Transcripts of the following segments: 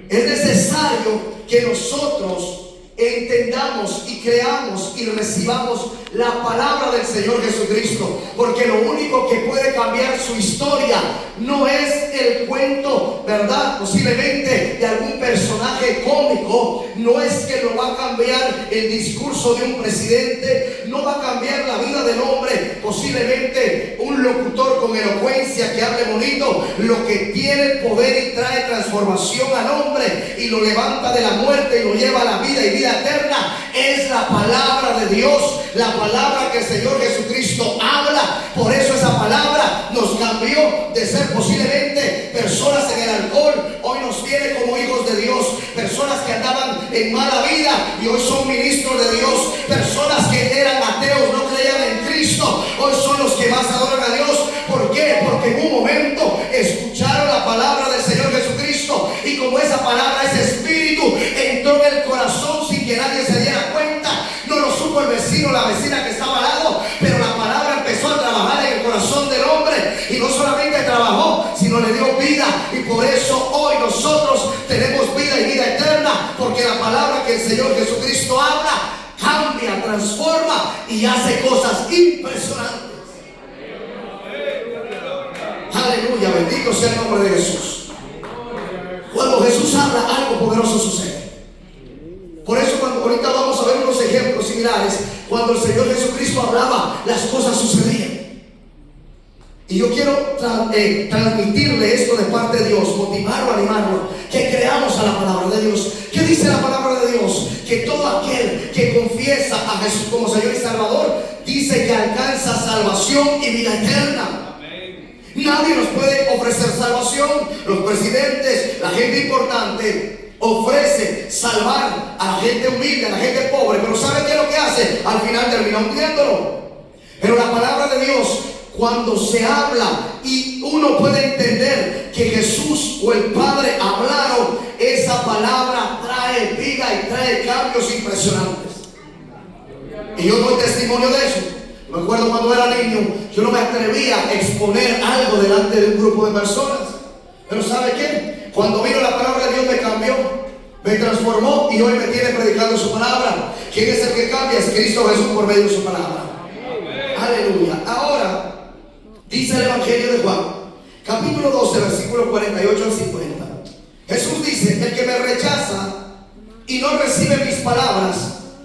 Es necesario que nosotros entendamos y creamos y recibamos la palabra del Señor Jesucristo, porque lo único que puede cambiar su historia no es el cuento, ¿verdad? Posiblemente de algún personaje cómico, no es que lo va a cambiar el discurso de un presidente, no va a cambiar la vida del hombre, posiblemente un locutor con elocuencia que hable bonito. Lo que tiene poder y trae transformación al hombre y lo levanta de la muerte y lo lleva a la vida y vida eterna es la palabra de Dios, la palabra que el Señor Jesucristo habla. Por eso esa palabra nos cambió de ser posiblemente personas en el alcohol, hoy nos tiene como hijos de Dios, personas que andaban en mala vida y hoy son ministros de Dios, personas que eran ateos, no creían en Cristo, hoy son los que más adoran a Dios. ¿Por qué? Porque en un momento escucharon la palabra del Señor Jesucristo y como esa palabra, ese espíritu entró en el corazón sin que nadie se diera cuenta, no lo supo el vecino, la vecina que estaba al lado, pero la palabra empezó a trabajar en el corazón del hombre y no solamente trabajó, sino le dio vida. Y por eso hoy nosotros tenemos vida y vida eterna, porque la palabra que el Señor Jesucristo habla cambia, transforma y hace cosas impresionantes. Aleluya, bendito sea el nombre de Jesús. Cuando Jesús habla, algo poderoso sucede. Por eso cuando ahorita vamos a ver unos ejemplos similares, cuando el Señor Jesucristo hablaba, las cosas sucedían. Y yo quiero transmitirle esto de parte de Dios, motivarlo, animarlo, que creamos a la palabra de Dios. ¿Qué dice la palabra de Dios? Que todo aquel que confiesa a Jesús como Señor y Salvador, dice que alcanza salvación y vida eterna. Nadie nos puede ofrecer salvación. Los presidentes, la gente importante ofrece salvar a la gente humilde, a la gente pobre, pero ¿sabe qué es lo que hace? Al final termina hundiéndolo. Pero la palabra de Dios, cuando se habla y uno puede entender que Jesús o el Padre hablaron, esa palabra trae vida y trae cambios impresionantes. Y yo doy testimonio de eso. Me acuerdo cuando era niño, yo no me atrevía a exponer algo delante de un grupo de personas. Pero ¿sabe qué? Cuando vino la palabra de Dios me cambió, me transformó y hoy me tiene predicando su palabra. ¿Quién es el que cambia? Es Cristo Jesús por medio de su palabra. Aleluya. Ahora, dice el Evangelio de Juan, capítulo 12, versículos 48 al 50. Jesús dice: el que me rechaza y no recibe mis palabras,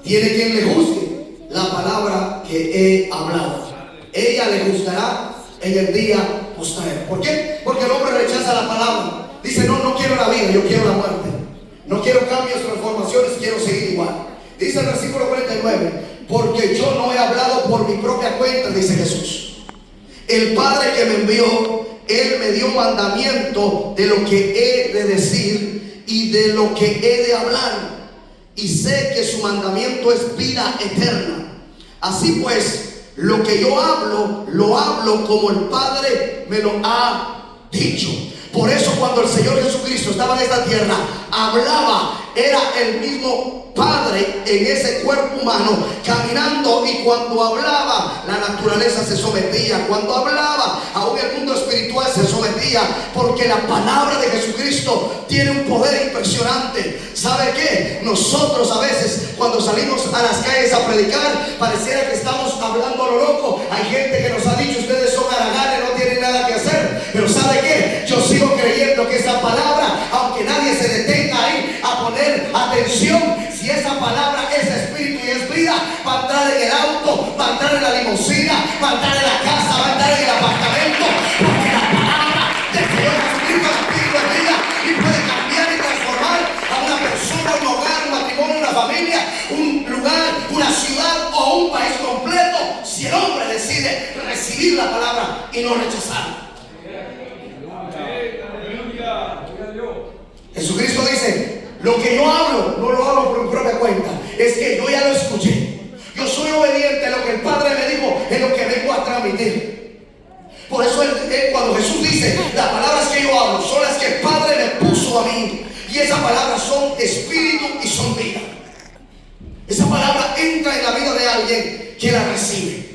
tiene quien le juzgue la palabra que he hablado. Ella le juzgará en el día postrero. ¿Por qué? Porque el hombre rechaza la palabra. Dice: no quiero la vida, yo quiero la muerte. No quiero cambios, transformaciones, quiero seguir igual. Dice el versículo 49: porque yo no he hablado por mi propia cuenta, dice Jesús. El Padre que me envió, Él me dio mandamiento de lo que he de decir y de lo que he de hablar. Y sé que su mandamiento es vida eterna. Así pues, lo que yo hablo, lo hablo como el Padre me lo ha dicho. Por eso cuando el Señor Jesucristo estaba en esta tierra, hablaba, era el mismo Padre en ese cuerpo humano, caminando, y cuando hablaba, la naturaleza se sometía. Cuando hablaba, aún el mundo espiritual se sometía, porque la palabra de Jesucristo tiene un poder impresionante. ¿Sabe qué? Nosotros a veces, cuando salimos a las calles a predicar, pareciera que estamos hablando a lo loco. Hay gente que nos ha dicho: ustedes son haraganes, no tienen nada que hacer. Pero ¿sabe qué? Yo sigo creyendo que esa palabra, aunque nadie se detenga ahí a poner atención, si esa palabra es espíritu y es vida, va a entrar en el auto, va a entrar en la limusina, va a entrar en la casa, va a entrar en el apartamento, porque la palabra del Señor Jesucristo es espíritu y vida y puede cambiar y transformar a una persona, un hogar, un matrimonio, una familia, un lugar, una ciudad o un país completo, si el hombre decide recibir la palabra y no rechazarla. Jesucristo dice: lo que yo hablo, no lo hablo por mi propia cuenta, es que yo ya lo escuché. Yo soy obediente a lo que el Padre me dijo, es lo que vengo a transmitir. Por eso cuando Jesús dice: las palabras que yo hablo son las que el Padre me puso a mí, y esas palabras son espíritu y son vida. Esa palabra entra en la vida de alguien que la recibe.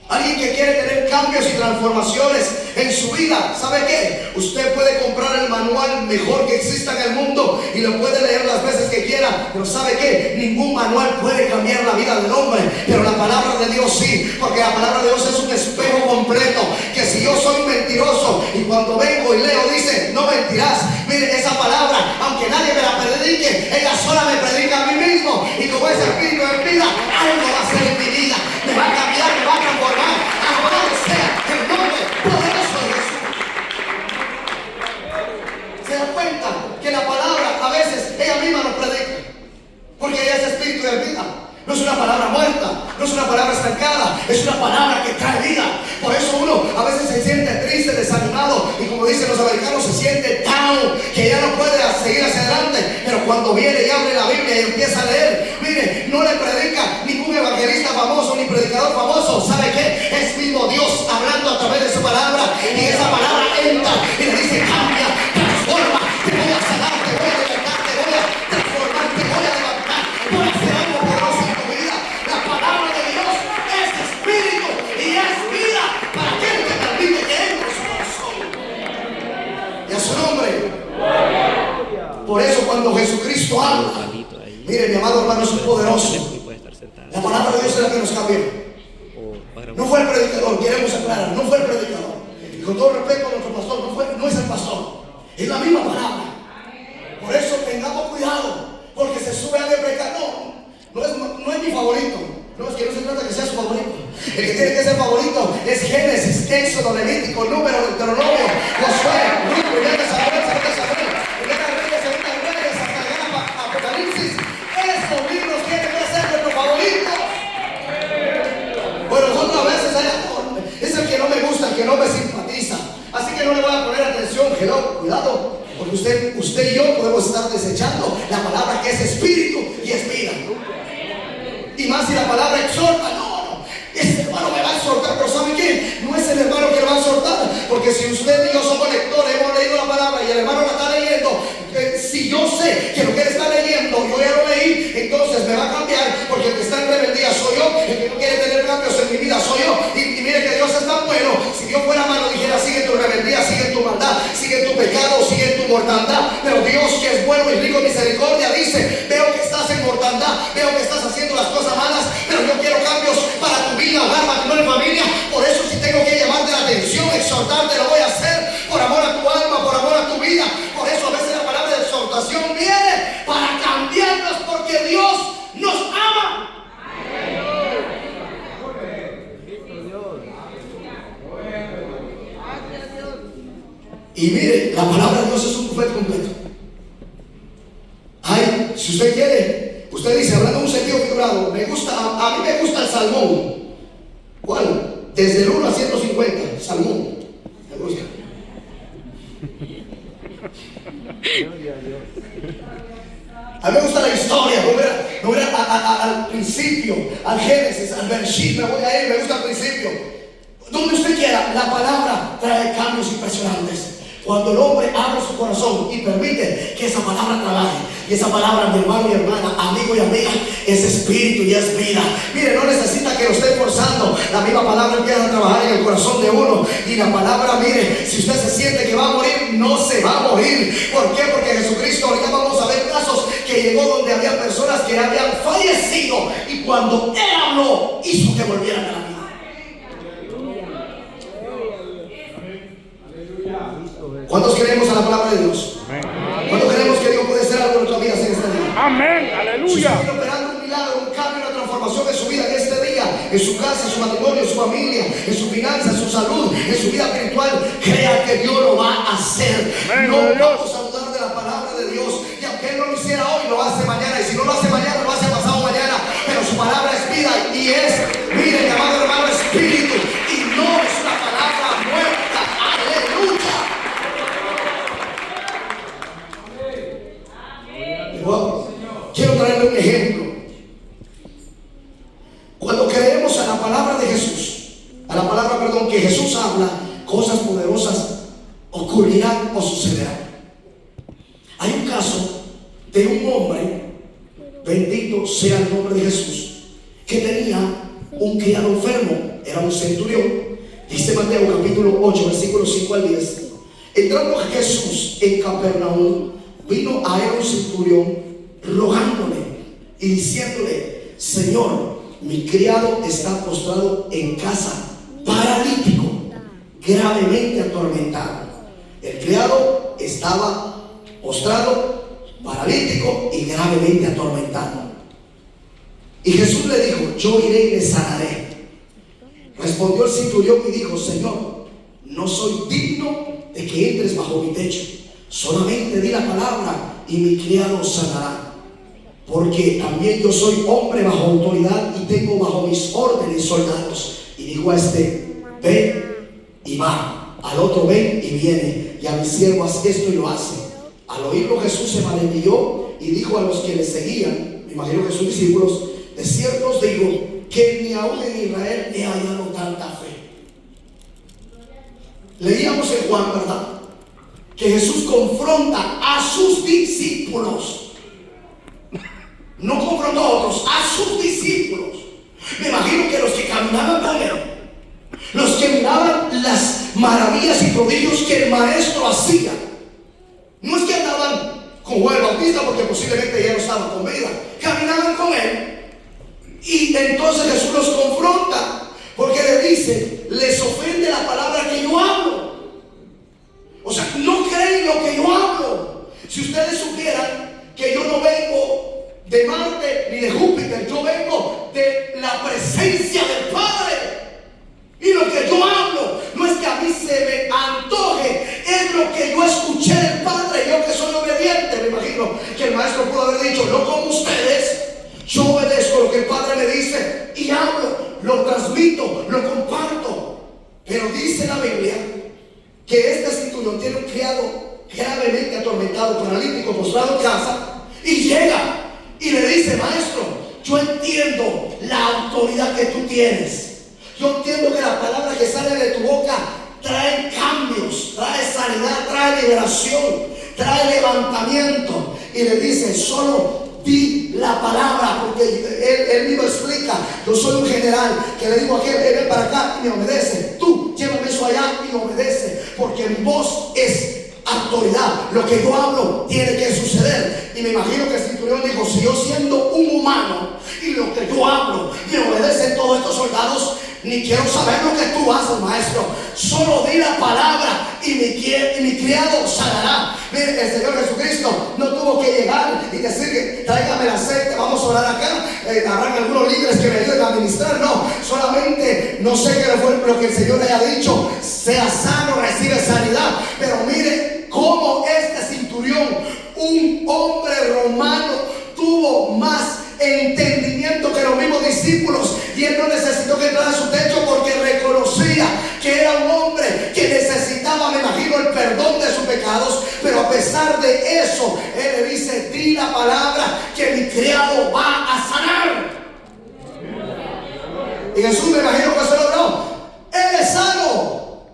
Alguien que quiere tener cambios y transformaciones en su vida. ¿Sabe qué? Usted puede comprar el manual mejor que exista en el mundo y lo puede leer las veces que quiera, pero ¿sabe qué? Ningún manual puede cambiar la vida del hombre, pero la palabra de Dios sí, porque la palabra de Dios es un espejo completo, que si yo soy un mentiroso y cuando vengo y leo dice, no mentirás, mire, esa palabra, aunque nadie me la predique, ella sola me predica a mí mismo, y como ese espíritu de vida, algo va a hacer en mi vida, me va a cambiar, me va a transformar. Alabado sea el nombre poderoso de Jesús. Se da cuenta que la palabra a veces ella misma nos predica, porque ella es espíritu de vida. No es una palabra muerta, no es una palabra estancada, es una palabra que trae vida. Por eso uno a veces se siente triste, desanimado, y como dicen los americanos, se siente down, que ya no puede seguir hacia adelante. Pero cuando viene y abre la Biblia y empieza a leer, mire, no le predica ningún evangelista famoso ni predicador famoso. ¿Sabe qué? Es mismo Dios hablando a través de su palabra, y esa palabra entra y le dice, cambia, transforma, te voy a sanar, te voy a libertar, te voy a transformar, te voy a levantar, voy a hacer algo poderoso en tu vida. La palabra de Dios es espíritu y es vida para aquel que permite que entre en su corazón. Y a su nombre. Por eso cuando Jesucristo habla, mire, mi amado hermano, es un poderoso. La palabra de Dios es la que nos cambió. No fue el predicador, queremos aclarar, no fue el predicador. Y con todo respeto a nuestro pastor, no es el pastor, es la misma palabra. Por eso tengamos cuidado, porque se sube a predicar. No es mi favorito. No, es que no se trata que sea su favorito. El que tiene que ser favorito es Génesis, Éxodo, Levítico, Número, Deuteronomio, Josué, Ruth, Primera de Samuel, Segunda de Samuel, Primera de Reyes, Segunda de Reyes, hasta llegar a Apocalipsis. Esos libros tienen que ser nuestro favorito. Bueno, nosotros a veces es el que no me gusta, el que no me simpatiza. Así que no le voy a poner atención, cuidado, porque usted y yo podemos estar desechando la palabra que es espíritu y es vida. Y más si la palabra exhorta, ese hermano me va a exhortar, pero ¿sabe qué? No es el hermano que le va a exhortar, porque si usted y yo somos lectores, hemos leído la palabra y el hermano la está leyendo, si yo sé que lo que él está leyendo, yo ya lo leí, entonces me va a cambiar, porque el que está en rebeldía soy yo, el que no quiere tener cambios en mi vida soy yo, y mire que Dios es tan bueno. Si Dios fuera malo dijera, sigue tu rebeldía, sigue tu maldad, sigue tu pecado, sigue tu mortandad, pero Dios, que es bueno y rico en misericordia, dice, veo que estás en mortandad, veo que estás haciendo las cosas malas, pero yo quiero cambios para tu vida, hogar, matrimonio, familia. Por eso si tengo que llamarte la atención, exhortarte, lo voy a hacer por amor a tu alma, por amor a tu vida. Por eso a veces la palabra de exhortación viene para cambiarnos, porque Dios nos ama. Y mire, la palabra de Dios es un bufete completo. Ay, si usted quiere, usted dice, hablando de un sentido figurado, a mí me gusta el salmón. ¿Cuál? Desde el 1 a 150, salmón. Me gusta. A mí me gusta la historia, me voy al principio, al Génesis, al Bereshit, me voy a él, me gusta el principio. Donde usted quiera, la palabra trae cambios impresionantes. Cuando el hombre abre su corazón y permite que esa palabra trabaje, y esa palabra, mi hermano y hermana, amigo y amiga, es espíritu y es vida. Mire, no necesita que lo esté forzando. La misma palabra empieza a trabajar en el corazón de uno. Y la palabra, mire, si usted se siente que va a morir, no se va a morir. ¿Por qué? Porque Jesucristo, ahorita vamos a ver casos que llegó donde había personas que habían fallecido, y cuando Él habló, hizo que volvieran a la vida. ¿Cuántos creemos a la palabra de Dios? ¿Cuántos creemos que Dios puede hacer algo en nuestras vidas en este día? Amén, aleluya. Si usted quiere operando un milagro, un cambio, una transformación en su vida en este día, en su casa, en su matrimonio, en su familia, en su finanza, en su salud, en su vida espiritual, crea que Dios lo va a hacer. Amén, no Dios. vamos a dudar de la palabra de Dios, y aunque Él no lo hiciera hoy, lo hace mañana, y si no lo hace mañana, lo hace pasado mañana, pero su palabra es vida y es, mire, mi amado hermano, espíritu, y no es una palabra muerta. Aleluya. Wow. Quiero traerle un ejemplo. Cuando creemos a la palabra de Jesús, que Jesús habla, cosas poderosas ocurrirán o sucederán. Hay un caso de un hombre, bendito sea el nombre de Jesús, que tenía un criado enfermo, era un centurión. Dice Mateo capítulo 8, versículos 5 al 10. Entrando Jesús en Capernaum, vino a él un centurión rogándole y diciéndole: Señor, mi criado está postrado en casa, paralítico, gravemente atormentado. El criado estaba postrado, paralítico y gravemente atormentado. Y Jesús le dijo: yo iré y le sanaré. Respondió el centurión y dijo: Señor, no soy digno de que entres bajo mi techo. Solamente di la palabra y mi criado sanará. Porque también yo soy hombre bajo autoridad y tengo bajo mis órdenes soldados. Y dijo a este: ven y va. Al otro: ven y viene. Y a mi siervo: haz esto, y lo hace. Al oírlo Jesús se maravilló y dijo a los que le seguían, me imagino que sus discípulos: de cierto os digo que ni aún en Israel he hallado tanta fe. Leíamos en Juan, ¿verdad?, que Jesús confronta a sus discípulos. No confrontó a otros, a sus discípulos. Me imagino que los que caminaban con él, los que miraban las maravillas y prodigios que el maestro hacía, no es que andaban con Juan el Bautista, porque posiblemente ya no estaba con vida, caminaban con él. Y entonces Jesús los confronta, porque le dice: les ofende la palabra que yo hablo. O sea, no creen lo que yo hablo. Si ustedes supieran que yo no vengo de Marte ni de Júpiter, yo vengo de la presencia del Padre. Y lo que yo hablo no es que a mí se me antoje, es lo que yo escuché del Padre. Yo que soy obediente, me imagino que el maestro pudo haber dicho: no como ustedes, yo obedezco lo que el Padre me dice y hablo, lo transmito, lo comparto. Pero dice la Biblia que este centurión tiene un criado gravemente atormentado, paralítico, postrado en casa, y llega y le dice: maestro, yo entiendo la autoridad que tú tienes. Yo entiendo que la palabra que sale de tu boca trae cambios, trae sanidad, trae liberación, trae levantamiento. Y le dice: solo di la palabra, porque él mismo explica: yo soy un general que le digo a aquel: ven para acá y me obedece. Tú llévame eso allá y me obedece, porque mi voz es autoridad. Lo que yo hablo tiene que suceder. Y me imagino que el centurión dijo: si yo siendo un humano y lo que yo hablo me obedecen todos estos soldados, ni quiero saber lo que tú haces, maestro. Solo di la palabra y mi criado sanará. Mire, el Señor Jesucristo no tuvo que llegar y decir: tráigame el aceite, vamos a orar acá. Habrán algunos líderes que me ayuden a administrar. No, solamente, no sé qué fue lo que el Señor haya dicho: sea sano, recibe sanidad. Pero mire cómo este centurión, un hombre romano, tuvo más entendimiento que los mismos discípulos, y él no necesitó que entrara a su techo, porque reconocía que era un hombre que necesitaba, me imagino, el perdón de sus pecados. Pero a pesar de eso, él le dice: di la palabra que mi criado va a sanar. Y Jesús, me imagino que se logró: él es sano.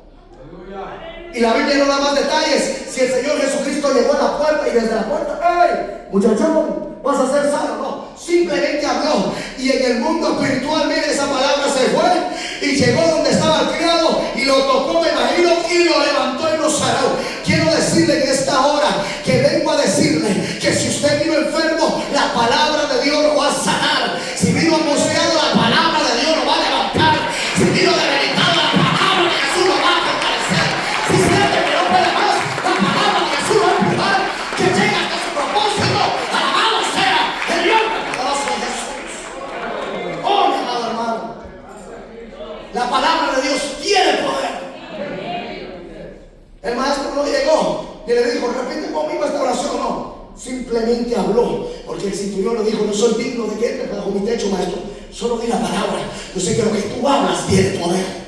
Y la Biblia no da más detalles. Si el Señor Jesucristo llegó a la puerta y desde la puerta: ¡hey, muchachón, vas a ser sano! No, simplemente habló. Y en el mundo espiritual, mire, esa palabra se fue y llegó donde estaba el criado y lo tocó, me imagino, y lo levantó y lo sanó. Quiero decirle en esta hora que vengo a decirle que si usted vino enfermo, la palabra de Dios lo va a sanar. Si vino angustiado, la palabra de Dios lo va a levantar. Si vino debilitado, la palabra de Jesús lo va a fortalecer. Si siente que no puede más, la palabra de Jesús lo va a empujar, que llegue hasta su propósito. Alabado sea el nombre poderoso de Jesús. Oh, mi amado hermano, la palabra de Dios tiene poder. El maestro no llegó y le dijo: repite conmigo esta oración. No, simplemente habló, porque el centurión le dijo: no soy digno de que entre bajo mi techo, maestro. Solo di la palabra. Yo sé que lo que tú hablas tiene poder.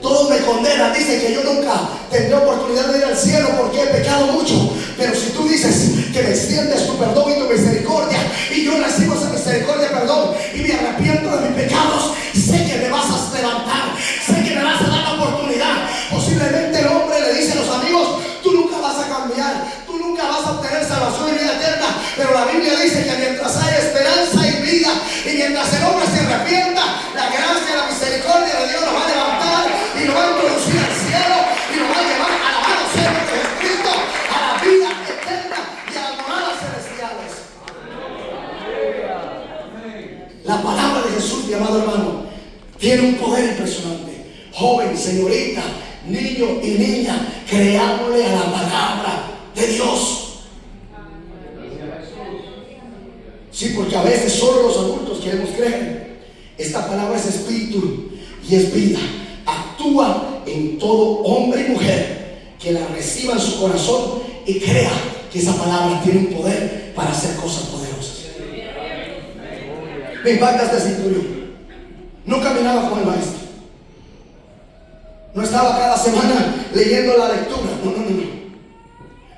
Todos me condenan, dicen que yo nunca tendré oportunidad de ir al cielo porque he pecado mucho. Pero si tú dices que me extiendes tu perdón y tu misericordia, y yo recibo esa misericordia, perdón, y me arrepiento de mis pecados, sé que me vas a levantar, sé que me vas a dar la oportunidad. Posiblemente el hombre le dice a los amigos: tú nunca vas a cambiar, tú nunca vas a obtener salvación y vida eterna. Pero la Biblia dice que mientras haya esperanza y vida, y mientras el hombre se arrepienta, la gracia y la misericordia de Dios lo va a levantar y lo va a introducir al cielo y lo va a llevar, alabado sea Jesucristo, a la vida tiene un poder impresionante. Joven, señorita, niño y niña, creámosle a la palabra de Dios. Sí, porque a veces solo los adultos queremos creer. Esta palabra es espíritu y es vida. Actúa en todo hombre y mujer que la reciba en su corazón y crea que esa palabra tiene un poder para hacer cosas poderosas. Me impacta este centurión. No caminaba con el maestro. No estaba cada semana leyendo la lectura. No.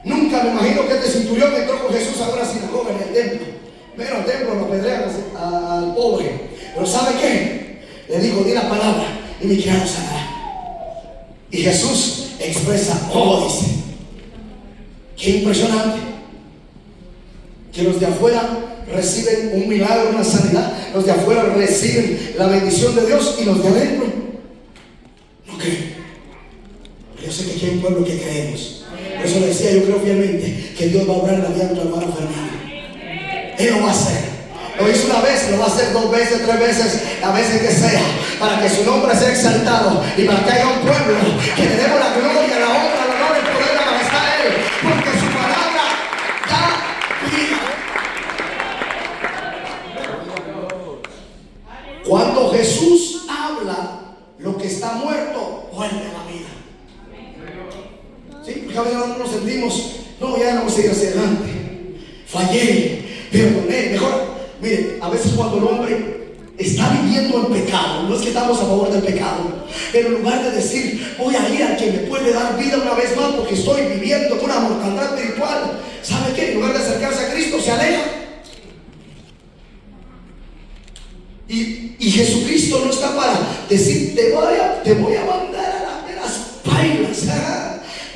Nunca me imagino que este centurión entró con Jesús a una sinagoga en el templo. Pero al templo lo apedrean al pobre. Pero ¿sabe qué? Le dijo: di la palabra y mi criado sanará. Y Jesús expresa: dice. Qué impresionante. Que los de afuera reciben un milagro, una sanidad. Los de afuera reciben la bendición de Dios y los de adentro no creen. Pero yo sé que aquí hay un pueblo que creemos. Por eso le decía, yo creo fielmente que Dios va a obrar en la vida de nuestro hermano Fernando. Él lo va a hacer. Lo hizo una vez, lo va a hacer 2 veces, 3 veces, las veces que sea, para que su nombre sea exaltado y para que haya un pueblo que le demos la gloria, la honra, el honor, el poder, la majestad a Él, porque su palabra da vida. Cuando Jesús habla, lo que está muerto vuelve a la vida. Sí, porque a veces nosotros nos sentimos: no, ya no vamos a seguir hacia adelante, fallé, perdoné. Mejor, mire, a veces cuando el hombre está viviendo en pecado, no es que estamos a favor del pecado, pero en lugar de decir: voy a ir al que me puede dar vida una vez más porque estoy viviendo una mortandad espiritual, ¿sabe qué? En lugar de acercarse a Cristo, se aleja. Y Jesucristo no está para decir: te voy a mandar a las pailas,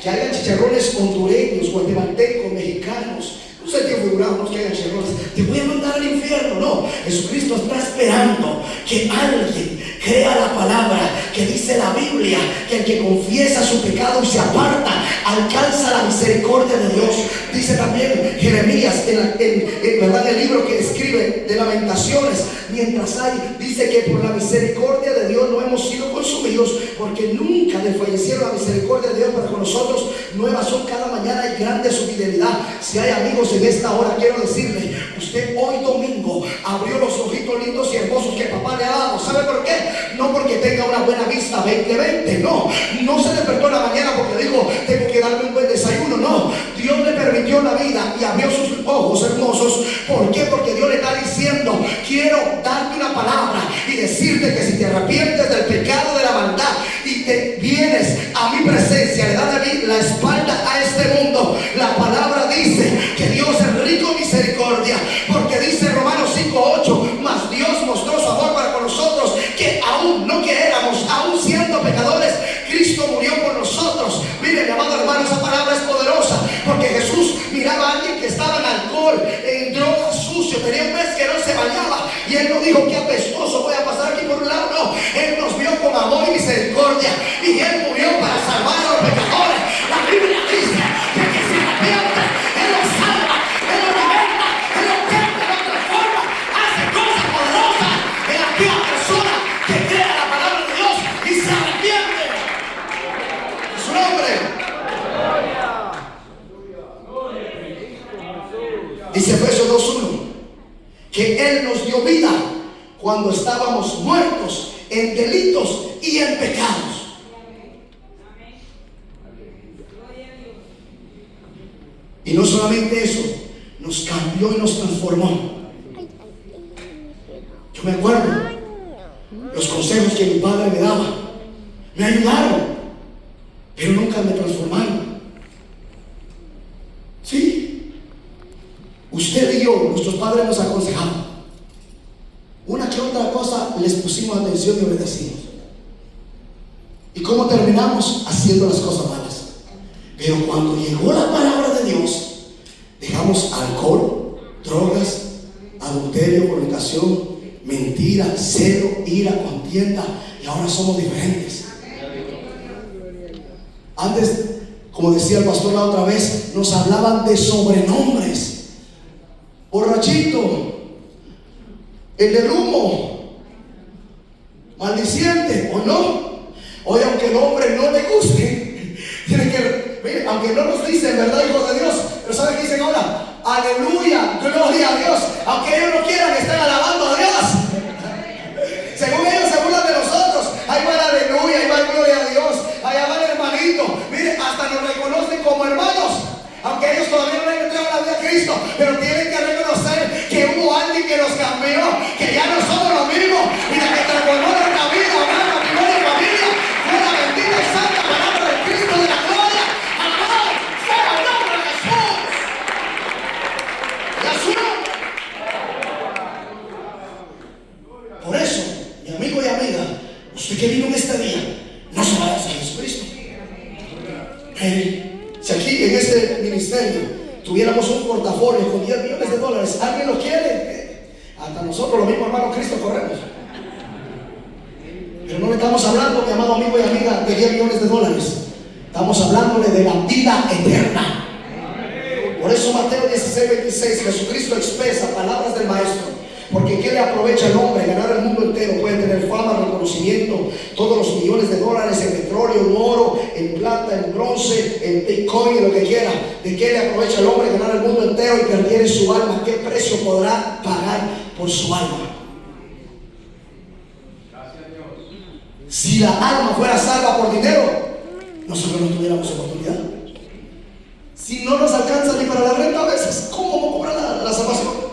que hagan chicharrones hondureños, guatemaltecos, mexicanos. No sé qué figurado, no es que hagan chicharrones. Te voy a mandar al infierno. No, Jesucristo está esperando que alguien crea la palabra que dice la Biblia, que el que confiesa su pecado y se aparta alcanza la misericordia de Dios. Dice también Jeremías ¿verdad? En el libro que escribe de Lamentaciones, mientras dice que por la misericordia de Dios no hemos sido consumidos, porque nunca desfallecieron la misericordia de Dios para con nosotros. Nuevas son cada mañana y grande su fidelidad. Si hay amigos en esta hora, quiero decirle: usted hoy domingo abrió los ojitos lindos y hermosos que papá le ha dado. ¿Sabe por qué? No porque tenga una buena vista 20/20, no se despertó en la mañana porque dijo: tengo que darme un buen desayuno. No, Dios le permitió la vida y abrió sus ojos hermosos. ¿Por qué? Porque Dios le está diciendo: quiero darte una palabra y decirte que si te arrepientes del pecado, de la maldad, y te vienes a mi presencia, le das de mí la espalda a este mundo, la palabra dice que Dios es rico en misericordia, porque dice Romanos 5:8: mas Dios mostró su amor para con nosotros, que aún no que éramos, aún siendo pecadores, Cristo murió por nosotros. Mire, mi amado hermano, esa palabra es poderosa, porque Jesús miraba a alguien que estaba en alcohol, en drogas, sucio, tenía un mes que no se bañaba, y Él no dijo: qué apestoso, voy a pasar aquí por un lado. No, Él nos vio con amor y misericordia, y Él murió para salvar a los pecadores. La Biblia dice que se arrepiente, Él los salva, Él los liberta, Él los cambia, los transforma, hace cosas poderosas en aquella persona que crea la palabra de Dios y se arrepiente. En su nombre. Dice Efesios 2:1 que Él nos dio vida cuando estábamos muertos en delitos y en pecados. Y no solamente eso, nos cambió y nos transformó. Yo me acuerdo los consejos que mi padre me daba, me ayudaron, pero nunca me transformaron. Sí, usted y yo, nuestros padres nos aconsejaban. Una que otra cosa les pusimos atención y obedecimos. ¿Y cómo terminamos? Haciendo las cosas malas. Pero cuando llegó la palabra de Dios, dejamos alcohol, drogas, adulterio, fornicación, mentira, celo, ira, contienda, y ahora somos diferentes. Antes, como decía el pastor la otra vez, nos hablaban de sobrenombres: borrachito, el del humo, maldiciente o no. Hoy, aunque el hombre no le guste, tiene que, mire, aunque no nos dicen, ¿verdad, hijos de Dios? Pero ¿saben qué dicen ahora? Aleluya, gloria a Dios. Aunque ellos no quieran, están alabando a Dios. Según ellos se burlan de nosotros. Ahí va el aleluya, ahí va el gloria a Dios, allá va el hermanito. Mire, hasta nos reconocen como hermanos, aunque ellos todavía no le han entregado la vida a Cristo. Pero tienen que reconocer que hubo alguien que nos cambió, que ya no somos lo mismo, y la que transformó nuestra vida, amada, matrimonio y familia, fue la bendita y santa palabra de Cristo de la gloria. Alabado sea el nombre de Jesús. Y a su nombre. Por eso, mi amigo y amiga, usted que vino en este día, no se vaya a Jesucristo. Si aquí en este ministerio tuviéramos un portafolio con 10 millones de dólares, ¿alguien lo quiere? Hasta nosotros, los mismos hermanos Cristo, corremos. Pero no le estamos hablando, mi amado amigo y amiga, de 10 millones de dólares. Estamos hablándole de la vida eterna. Por eso Mateo 16:26, Jesucristo expresa palabras del Maestro. Porque ¿qué le aprovecha al hombre ganar el mundo entero? Puede tener fama, reconocimiento, todos los millones de dólares en petróleo, en oro, en plata, en bronce, en bitcoin, en lo que quiera. ¿De qué le aprovecha al hombre ganar el mundo entero y perder su alma? ¿Qué precio podrá pagar por su alma? Si la alma fuera salva por dinero, nosotros no tuviéramos oportunidad. Si no nos alcanza ni para la renta a veces, ¿cómo vamos a cobrar la salvación?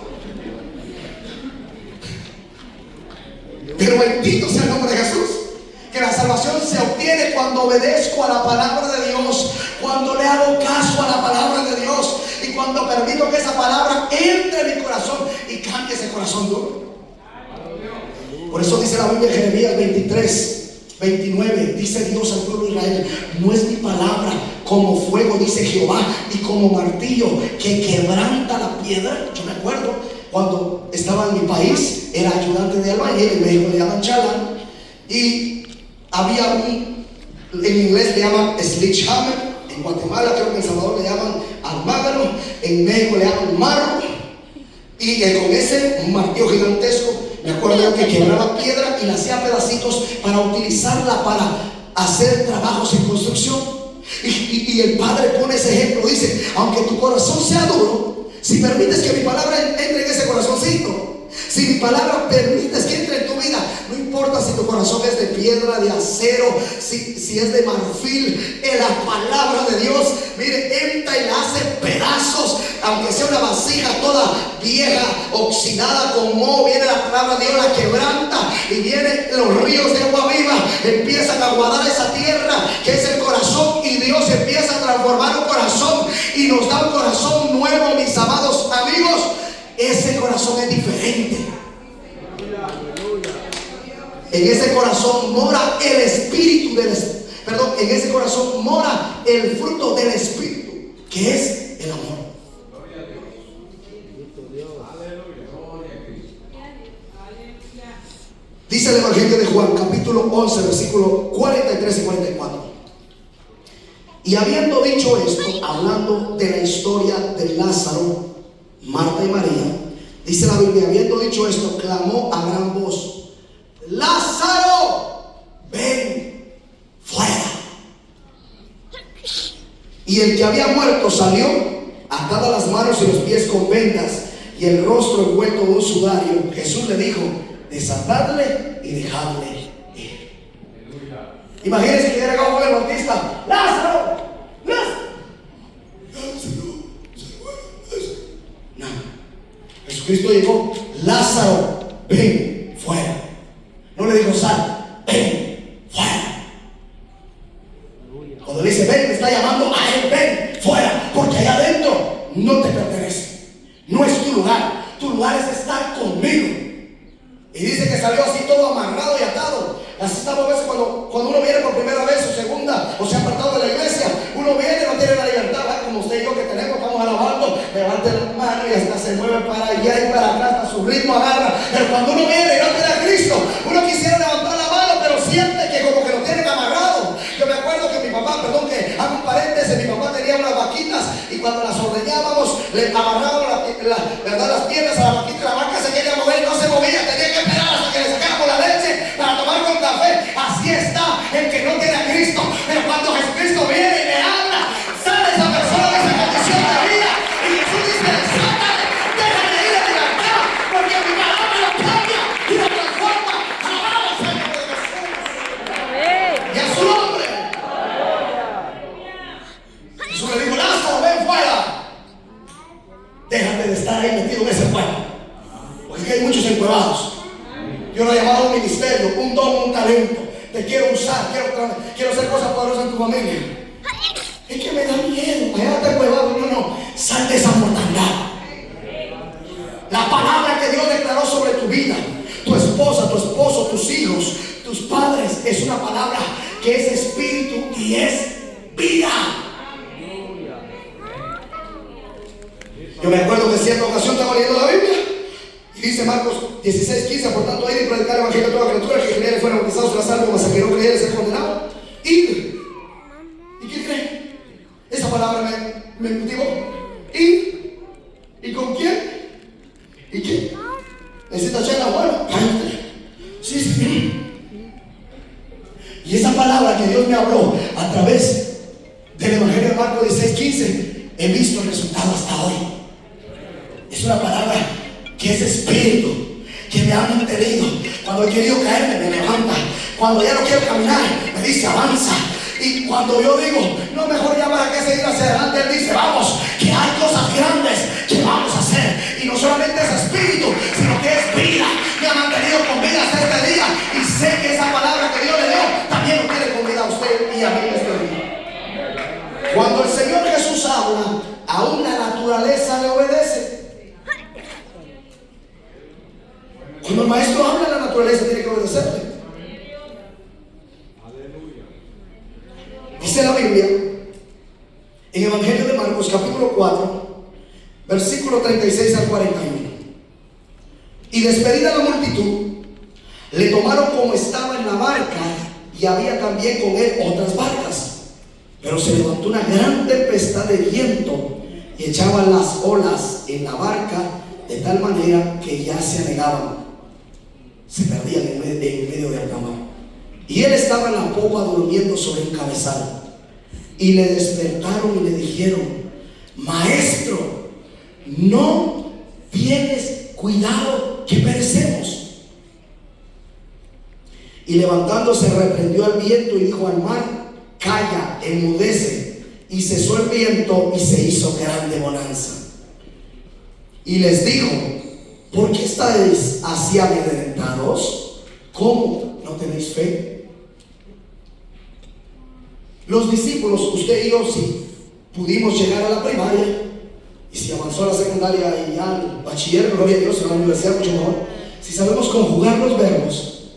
Pero bendito sea el nombre de Jesús, que la salvación se obtiene cuando obedezco a la palabra de Dios, cuando le hago caso a la palabra de Dios y cuando permito que esa palabra entre en mi corazón y cambie ese corazón duro. Por eso dice la Biblia en Jeremías 23:29, dice Dios al pueblo de Israel: no es mi palabra como fuego, dice Jehová, y como martillo que quebranta la piedra. Yo me acuerdo cuando estaba en mi país, era ayudante de albañil, en México le llaman chalán, y había en inglés le llaman sledgehammer, en Guatemala, creo que en El Salvador le llaman almágano, en México le llaman marro, y con ese martillo gigantesco, me acuerdo que quebraba piedra y la hacía pedacitos para utilizarla para hacer trabajos en construcción. Y el Padre pone ese ejemplo, dice: aunque tu corazón sea duro, si permites que mi palabra entre en ese corazoncito, si mi palabra permites que entre en tu vida, no importa si tu corazón es de piedra, de acero, si es de marfil, en la palabra de Dios, mire, entra y la hace pedazos. Aunque sea una vasija toda vieja, oxidada con moho, viene la palabra de Dios, la quebranta, y vienen los ríos de agua viva, empiezan a guardar esa tierra que es el corazón, y Dios empieza a transformar un corazón y nos da un corazón nuevo, mis amados amigos. Ese corazón es diferente. En ese corazón mora el espíritu del perdón, en ese corazón mora el fruto del espíritu, que es el amor. Dice el Evangelio de Juan, capítulo 11, versículos 43 y 44. Y habiendo dicho esto, hablando de la historia de Lázaro, Marta y María, dice la Biblia: habiendo dicho esto, clamó a gran voz: Lázaro, ven fuera. Y el que había muerto salió, atadas las manos y los pies con vendas y el rostro envuelto en un sudario. Jesús le dijo: desatadle y dejadle ir. Imagínense que hubiera llegado el Bautista: Lázaro, Lázaro. No. Jesucristo llegó: Lázaro, ven fuera. No le dijo: sal, ven fuera. Cuando le dice ven, le está llamando a él: ven fuera, porque allá adentro no te pertenece, no es tu lugar. Tu lugar es estar conmigo. Y dice que salió así todo amarrado y atado. Así estamos a veces cuando uno viene por primera vez o segunda, o se ha apartado de la iglesia. Uno viene, no tiene la libertad, ¿verdad? Como usted y yo que tenemos, estamos alabando, levante las manos y hasta se mueve para allá y para acá, hasta su ritmo agarra. Pero cuando uno viene y no tiene a Cristo, uno quisiera levantar la mano, pero siente que como que lo tienen amarrado. Yo me acuerdo que mi papá, perdón que hago un paréntesis, mi papá tenía unas vaquitas y cuando las ordeñábamos, le amarrábamos ¿verdad? Las piernas a la vaquita, la vaca se quería mover y no se movía, tenía que esperar hasta que le sacáramos la leche para tomar con estar ahí metido en ese pueblo. Porque aquí hay muchos encuevados. Dios lo ha llamado a un ministerio, un don, un talento. Te quiero usar, quiero hacer cosas poderosas en tu familia. Es que me da miedo. Allá está encuevado. No. Sal de esa mortandad. La palabra que Dios declaró sobre tu vida, tu esposa, tu esposo, tus hijos, tus padres, es una palabra que es espíritu y es vida. Yo me acuerdo que en cierta ocasión estaba leyendo la Biblia y dice Marcos 16:15: por tanto, ir y predicar el evangelio a toda criatura, que creyere fuera bautizado será salvo, mas el que no creyere será condenado. Ir. ¿Y qué creen? Esa palabra me motivó. Ir. ¿Y con quién? ¿Y qué? ¿Necesita chela? Bueno, sí. Y esa palabra que Dios me habló a través del evangelio de Marcos 16:15, he visto el resultado hasta hoy. Es una palabra que es espíritu, que me ha mantenido. Cuando he querido caerme, me levanta. Cuando ya no quiero caminar, me dice avanza. Y cuando yo digo, no, mejor ya para qué seguir hacia adelante, Él dice, vamos, que hay cosas grandes que vamos a hacer. Y no solamente es espíritu, sino que es vida. Me ha mantenido con vida hasta este día. Y sé que esa palabra que Dios le dio también lo tiene con vida a usted y a mí este día. Cuando el Señor Jesús habla, aún la naturaleza le obedece. Cuando el maestro habla, la naturaleza tiene que obedecerle. Dice la Biblia en Evangelio de Marcos capítulo 4 versículo 36 al 41: y despedida la multitud, le tomaron como estaba en la barca, y había también con él otras barcas. Pero se levantó una gran tempestad de viento y echaban las olas en la barca de tal manera que ya se anegaban, se perdían en medio de alta mar. Y él estaba en la popa durmiendo sobre un cabezal. Y le despertaron y le dijeron: Maestro, ¿no tienes cuidado que perecemos? Y levantándose reprendió al viento y dijo al mar: Calla, enmudece. Y cesó el viento y se hizo grande bonanza. Y les dijo: ¿por qué estáis así amedrentados? ¿Cómo no tenéis fe? Los discípulos, usted y yo, si pudimos llegar a la primaria, y si avanzó a la secundaria y ya al bachiller, gloria a Dios, en la universidad mucho mejor, si sabemos conjugar los verbos,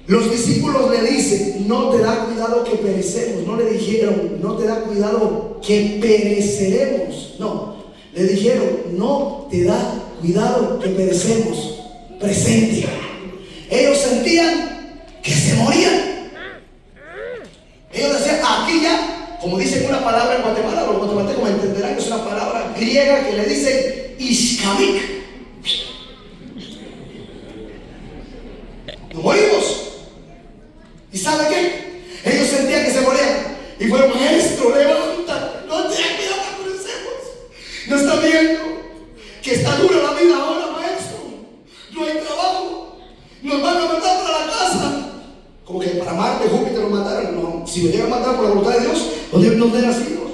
los discípulos le dicen: no te da cuidado que perecemos. No le dijeron: no te da cuidado que pereceremos. No, le dijeron: no te da cuidado que perecemos. Presente. Ellos sentían que se morían. Ellos decían: aquí ya, como dicen una palabra en Guatemala, los guatemaltecos me entenderán que es una palabra griega que le dicen ishkamik. Nos morimos. ¿Y sabe qué? Ellos sentían que se morían. Y fue: Maestro, levanta, no te da cuidado que perecemos. No está viendo que está dura la vida ahora, maestro. No hay trabajo. Nos van a mandar para la casa. Como que para Marte, Júpiter nos mataron. No, si me llegan a matar por la voluntad de Dios, donde nacimos,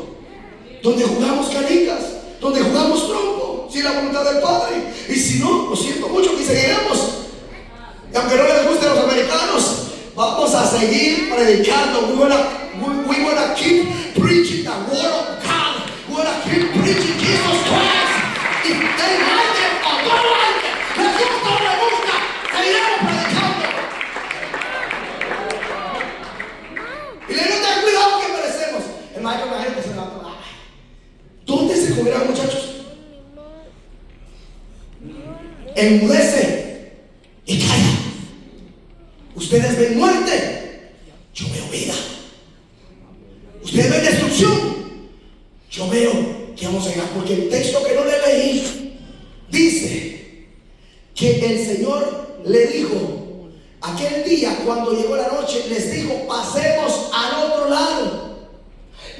donde jugamos canicas, donde jugamos trompo, si es la voluntad del Padre. Y si no, lo siento mucho, que seguiremos. Y aunque no les guste a los americanos, vamos a seguir predicando. We wanna keep preaching the word of God. We wanna keep preaching Jesus Christ. If they like it or don't like it, les gusta o no les gusta, seguiremos predicando. Y le digo: ten cuidado que perecemos. El maestro que se levantó. ¿Dónde se comerán, muchachos? Enmudece y calla. Ustedes ven muerte, yo veo vida. Ustedes ven destrucción, yo veo que vamos a llegar. Porque el texto que no le leí dice que el Señor le dijo aquel día, cuando llegó la noche, les dijo: pasemos al otro lado.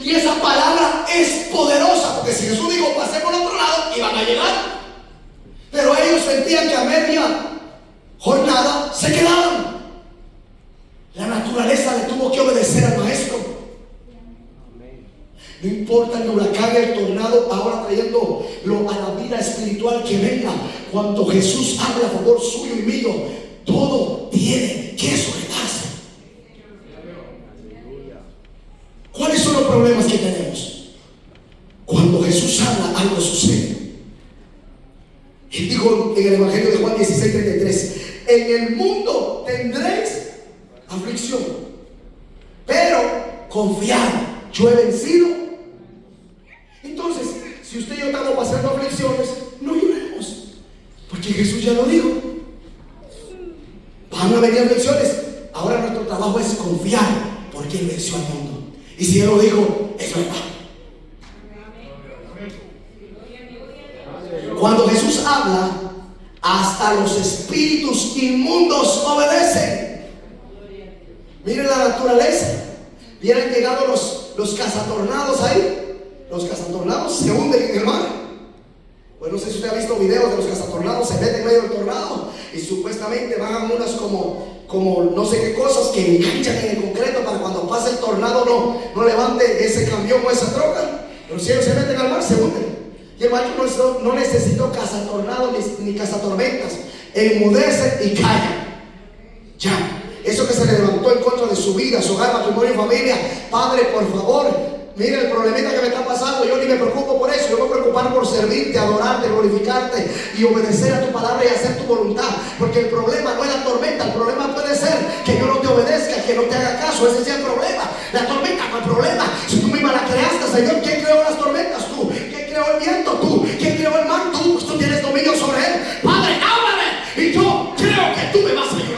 Y esa palabra es poderosa, porque si Jesús dijo pasemos al otro lado, iban a llegar. Pero ellos sentían que a media jornada se quedaban. La naturaleza le tuvo que obedecer al maestro. No importa el huracán, el tornado, ahora trayéndolo a la vida espiritual que venga, cuando Jesús habla a favor suyo y mío, todo tiene que sujetarse. ¿Cuáles son los problemas que tenemos? Cuando Jesús habla, algo sucede. Él dijo en el Evangelio de Juan 16:33: en el mundo tendréis aflicción, pero confiad, yo he vencido. Entonces, si usted y yo estamos pasando aflicciones, no lloremos, porque Jesús ya lo dijo. Van a venir aflicciones. Ahora nuestro trabajo es confiar, porque Él venció al mundo. Y si Él lo dijo, es verdad. Cuando Jesús habla, hasta los espíritus inmundos obedecen. Miren la naturaleza. Vienen llegando los cazatornados ahí. Los cazatornados se hunden en el mar. Pues no sé si usted ha visto videos de los cazatornados. Se meten en medio del tornado y supuestamente van a unas como no sé qué cosas que enganchan en el concreto para cuando pase el tornado no levante ese camión o esa troca. Pero si ellos se meten al mar, se hunden. Y el macho no necesitó cazatornados ni cazatormentas. Enmudecen y callan. Ya. Eso que se le levantó en contra de su vida, su hogar, matrimonio y familia. Padre, por favor, mira el problemita que me está pasando. Yo ni me preocupo por eso. Yo me voy a preocupar por servirte, adorarte, glorificarte y obedecer a tu palabra y hacer tu voluntad. Porque el problema no es la tormenta. El problema puede ser que yo no te obedezca, que no te haga caso. Ese es el problema. La tormenta no es el problema. Si tú misma la creaste, Señor, ¿quién creó las tormentas? Tú. ¿Quién creó el viento? Tú. ¿Quién creó el mar? Tú. Tú tienes dominio sobre él. Padre, háblame. Y yo creo que tú me vas a ayudar.